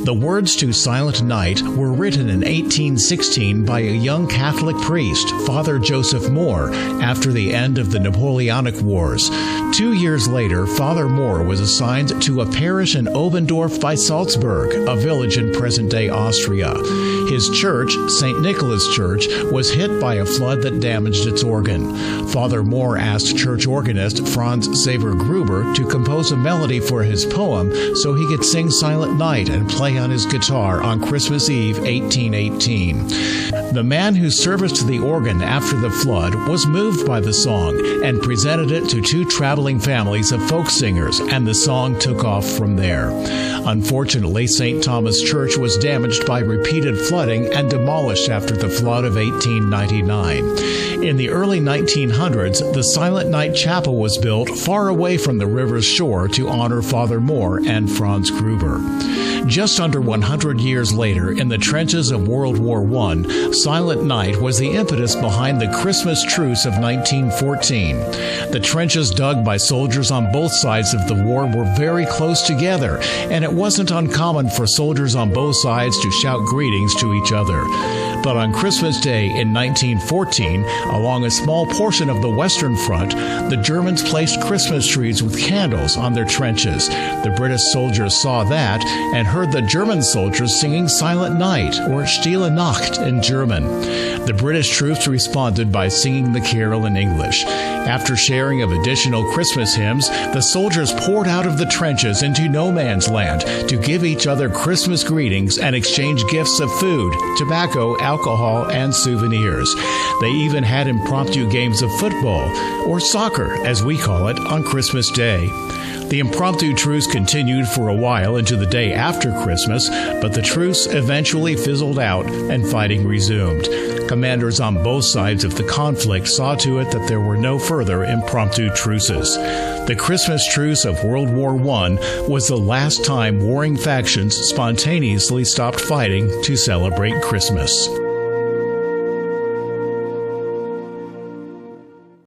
The words to Silent Night were written in 1816 by a young Catholic priest, Father Joseph Moore, after the end of the Napoleonic Wars. 2 years later, Father Moore was assigned to a parish in Obendorf by Salzburg, a village in present-day Austria. His church, St. Nicholas Church, was hit by a flood that damaged its organ. Father Moore asked church organist Franz Xaver Gruber to compose a melody for his poem so he could sing Silent Night and play on his guitar on Christmas Eve 1818. The man who serviced the organ after the flood was moved by the song and presented it to 2 traveling families of folk singers, and the song took off from there. Unfortunately, St. Thomas Church was damaged by repeated flooding and demolished after the flood of 1899. In the early 1900s, the Silent Night Chapel was built far away from the river's shore to honor Father Moore and Franz Gruber. Just under 100 years later, in the trenches of World War I, Silent Night was the impetus behind the Christmas truce of 1914. The trenches dug by soldiers on both sides of the war were very close together, and it wasn't uncommon for soldiers on both sides to shout greetings to each other. But on Christmas Day in 1914, along a small portion of the Western Front, the Germans placed Christmas trees with candles on their trenches. The British soldiers saw that and heard the German soldiers singing Silent Night, or Stille Nacht in German. The British troops responded by singing the carol in English. After sharing of additional Christmas hymns, the soldiers poured out of the trenches into no man's land to give each other Christmas greetings and exchange gifts of food, tobacco, alcohol, and souvenirs. They even had impromptu games of football, or soccer as we call it, on Christmas Day. The impromptu truce continued for a while into the day after Christmas, but the truce eventually fizzled out and fighting resumed. Commanders on both sides of the conflict saw to it that there were no further impromptu truces. The Christmas truce of World War I was the last time warring factions spontaneously stopped fighting to celebrate Christmas.